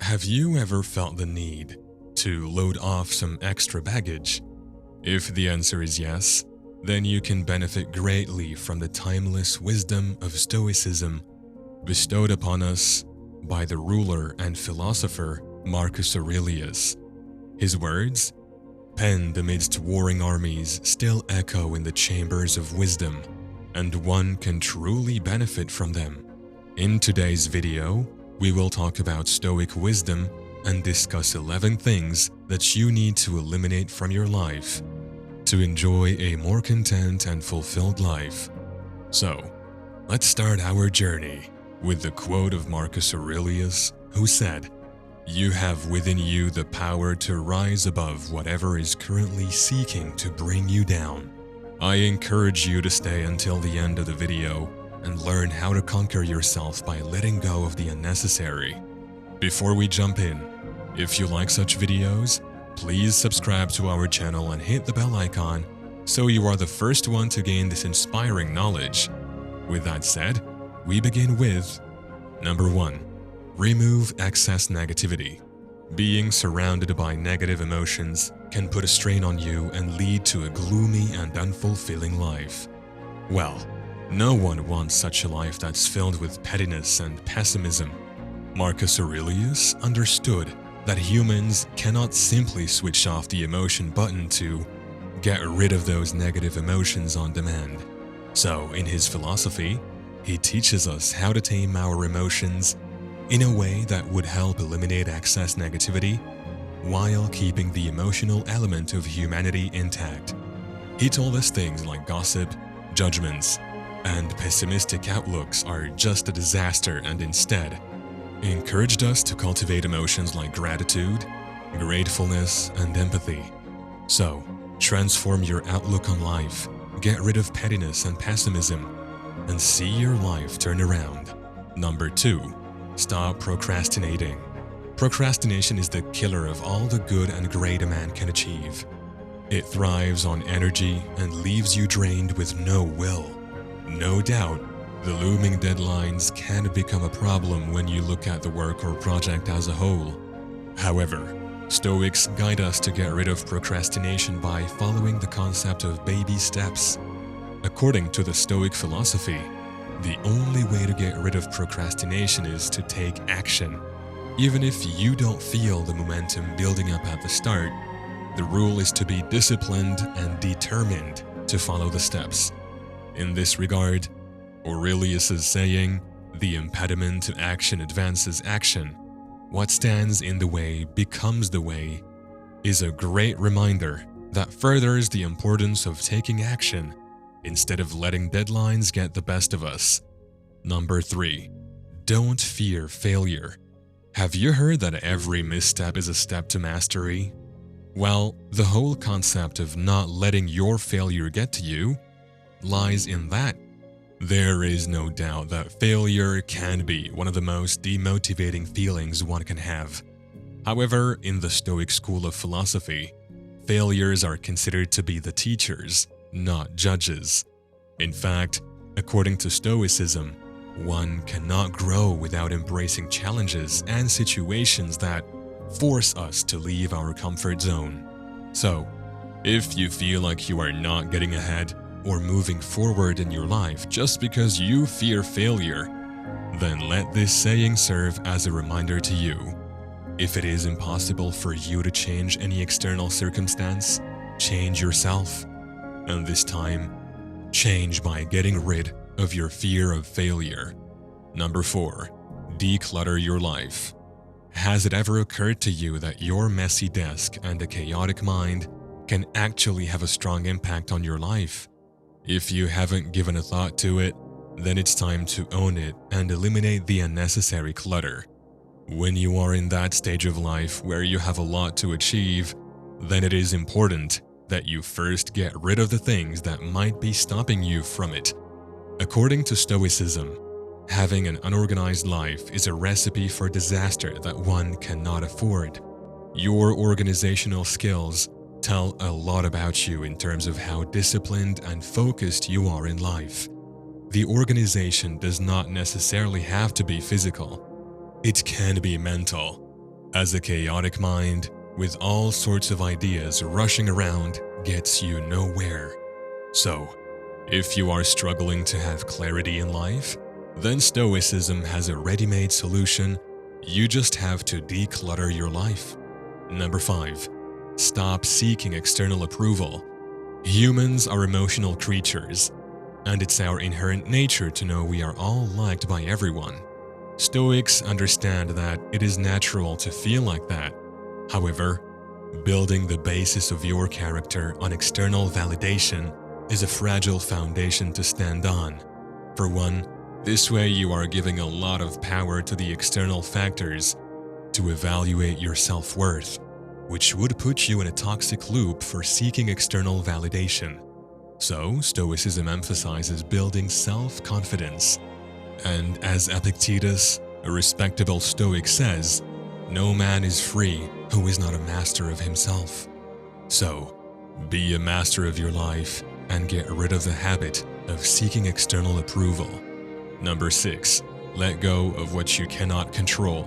Have you ever felt the need to load off some extra baggage? If the answer is yes, then you can benefit greatly from the timeless wisdom of Stoicism bestowed upon us by the ruler and philosopher Marcus Aurelius. His words, penned amidst warring armies, still echo in the chambers of wisdom, and one can truly benefit from them. In today's video, we will talk about Stoic wisdom and discuss 11 things that you need to eliminate from your life to enjoy a more content and fulfilled life. So, let's start our journey with the quote of Marcus Aurelius, who said, "You have within you the power to rise above whatever is currently seeking to bring you down." I encourage you to stay until the end of the video and learn how to conquer yourself by letting go of the unnecessary. Before we jump in, if you like such videos, please subscribe to our channel and hit the bell icon so you are the first one to gain this inspiring knowledge. With that said, we begin with number 1. Remove excess negativity. Being surrounded by negative emotions can put a strain on you and lead to a gloomy and unfulfilling life. Well, no one wants such a life that's filled with pettiness and pessimism. Marcus Aurelius understood that humans cannot simply switch off the emotion button to get rid of those negative emotions on demand. So, in his philosophy, he teaches us how to tame our emotions in a way that would help eliminate excess negativity while keeping the emotional element of humanity intact. He told us things like gossip, judgments, and pessimistic outlooks are just a disaster, and instead encouraged us to cultivate emotions like gratitude, gratefulness, and empathy. So, transform your outlook on life, get rid of pettiness and pessimism, and see your life turn around. Number 2. Stop procrastinating. Procrastination is the killer of all the good and great a man can achieve. It thrives on energy and leaves you drained with no will. No doubt, the looming deadlines can become a problem when you look at the work or project as a whole. However, Stoics guide us to get rid of procrastination by following the concept of baby steps. According to the Stoic philosophy, the only way to get rid of procrastination is to take action. Even if you don't feel the momentum building up at the start, the rule is to be disciplined and determined to follow the steps. In this regard, Aurelius is saying, the impediment to action advances action. What stands in the way becomes the way, is a great reminder that furthers the importance of taking action instead of letting deadlines get the best of us. Number 3. Don't fear failure. Have you heard that every misstep is a step to mastery? Well, the whole concept of not letting your failure get to you lies in that. There is no doubt that failure can be one of the most demotivating feelings one can have. However, in the Stoic school of philosophy, failures are considered to be the teachers, not judges. In fact, according to Stoicism, one cannot grow without embracing challenges and situations that force us to leave our comfort zone. So, if you feel like you are not getting ahead or moving forward in your life just because you fear failure, then let this saying serve as a reminder to you. If it is impossible for you to change any external circumstance, change yourself. And this time, change by getting rid of your fear of failure. Number 4. Declutter your life. Has it ever occurred to you that your messy desk and a chaotic mind can actually have a strong impact on your life? If you haven't given a thought to it, then it's time to own it and eliminate the unnecessary clutter. When you are in that stage of life where you have a lot to achieve, then it is important that you first get rid of the things that might be stopping you from it. According to Stoicism, having an unorganized life is a recipe for disaster that one cannot afford. Your organizational skills tell a lot about you in terms of how disciplined and focused you are in life. The organization does not necessarily have to be physical. It can be mental. as a chaotic mind with all sorts of ideas rushing around gets you nowhere. So, if you are struggling to have clarity in life, then Stoicism has a ready-made solution. You just have to declutter your life. Number 5. Stop seeking external approval. Humans are emotional creatures, and it's our inherent nature to know we are all liked by everyone. Stoics understand that it is natural to feel like that. However, building the basis of your character on external validation is a fragile foundation to stand on. For one, this way you are giving a lot of power to the external factors to evaluate your self-worth, which would put you in a toxic loop for seeking external validation. So, Stoicism emphasizes building self-confidence. And as Epictetus, a respectable Stoic, says, "No man is free who is not a master of himself." So, be a master of your life and get rid of the habit of seeking external approval. Number 6. Let go of what you cannot control.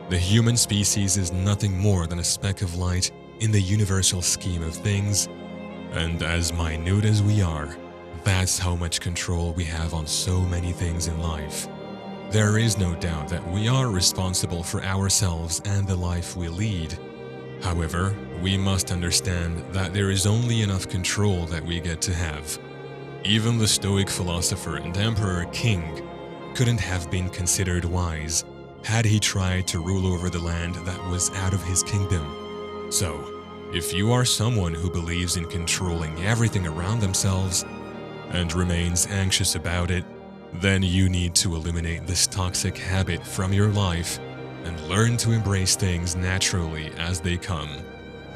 The human species is nothing more than a speck of light in the universal scheme of things, and as minute as we are, that's how much control we have on so many things in life. There is no doubt that we are responsible for ourselves and the life we lead. However, we must understand that there is only enough control that we get to have. Even the Stoic philosopher and emperor king couldn't have been considered wise had he tried to rule over the land that was out of his kingdom. So, if you are someone who believes in controlling everything around themselves and remains anxious about it, then you need to eliminate this toxic habit from your life and learn to embrace things naturally as they come.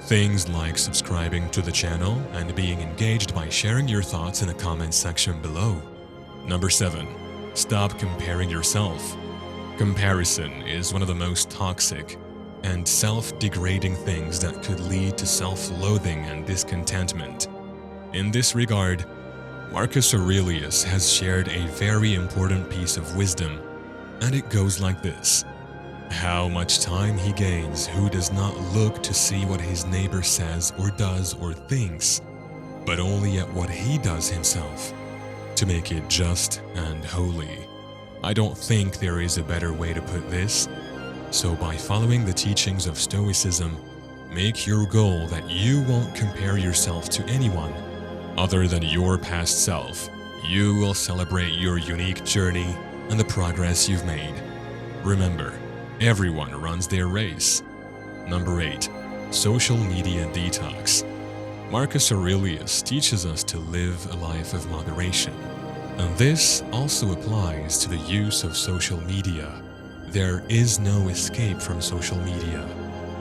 Things like subscribing to the channel and being engaged by sharing your thoughts in the comments section below. Number 7. Stop comparing yourself. Comparison is one of the most toxic and self-degrading things that could lead to self-loathing and discontentment. In this regard, Marcus Aurelius has shared a very important piece of wisdom, and it goes like this. How much time he gains who does not look to see what his neighbor says or does or thinks, but only at what he does himself, to make it just and holy. I don't think there is a better way to put this. So by following the teachings of Stoicism, make your goal that you won't compare yourself to anyone other than your past self. You will celebrate your unique journey and the progress you've made. Remember, everyone runs their race. Number 8. Social media detox. Marcus Aurelius teaches us to live a life of moderation. And this also applies to the use of social media. There is no escape from social media,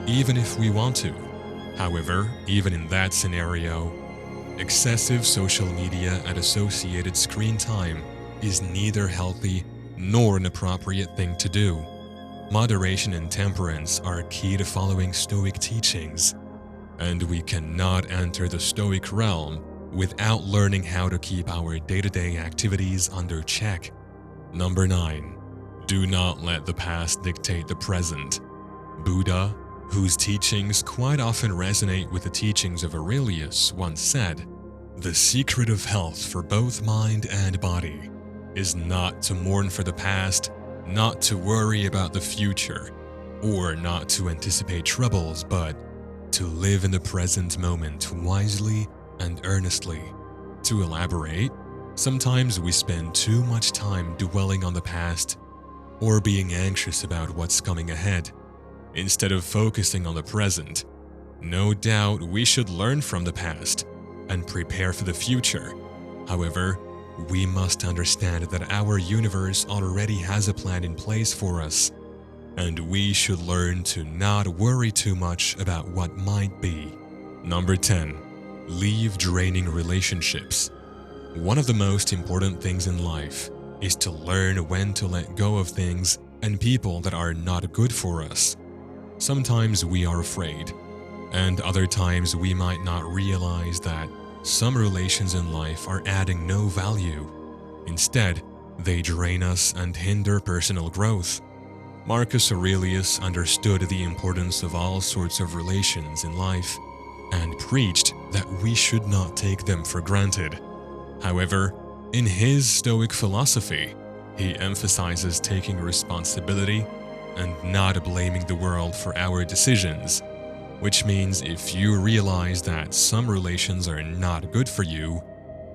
even if we want to. However, even in that scenario, excessive social media and associated screen time is neither healthy nor an appropriate thing to do. Moderation and temperance are key to following Stoic teachings, and we cannot enter the Stoic realm without learning how to keep our day-to-day activities under check. Number 9. Do not let the past dictate the present. Buddha, whose teachings quite often resonate with the teachings of Aurelius, once said, "The secret of health for both mind and body is not to mourn for the past, not to worry about the future, or not to anticipate troubles, but to live in the present moment wisely and earnestly." To elaborate, sometimes we spend too much time dwelling on the past or being anxious about what's coming ahead, instead of focusing on the present. No doubt we should learn from the past and prepare for the future. However, we must understand that our universe already has a plan in place for us, and we should learn to not worry too much about what might be. Number 10. Leave draining relationships. One of the most important things in life is to learn when to let go of things and people that are not good for us. Sometimes we are afraid, and other times we might not realize that some relations in life are adding no value. Instead, they drain us and hinder personal growth. Marcus Aurelius understood the importance of all sorts of relations in life and preached that we should not take them for granted. However, in his Stoic philosophy, he emphasizes taking responsibility and not blaming the world for our decisions, which means if you realize that some relations are not good for you,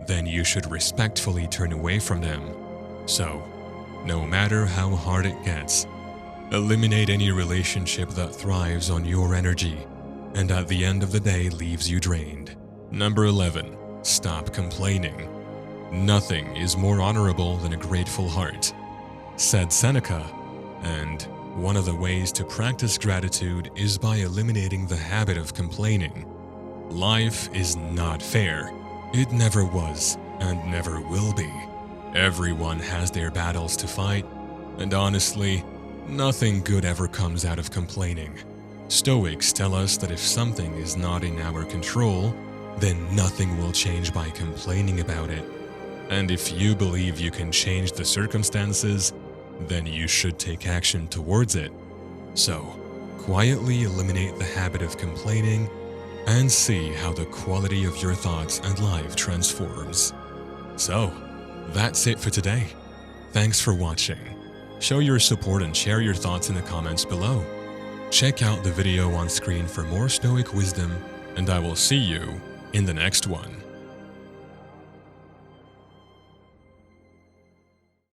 then you should respectfully turn away from them. So, no matter how hard it gets, eliminate any relationship that thrives on your energy and at the end of the day leaves you drained. Number 11. Stop complaining. Nothing is more honorable than a grateful heart, said Seneca, and one of the ways to practice gratitude is by eliminating the habit of complaining. Life is not fair. It never was and never will be. Everyone has their battles to fight, and honestly, nothing good ever comes out of complaining. Stoics tell us that if something is not in our control, then nothing will change by complaining about it. And if you believe you can change the circumstances, then you should take action towards it. So, quietly eliminate the habit of complaining and see how the quality of your thoughts and life transforms. So, that's it for today. Thanks for watching. Show your support and share your thoughts in the comments below. Check out the video on screen for more Stoic wisdom, and I will see you in the next one.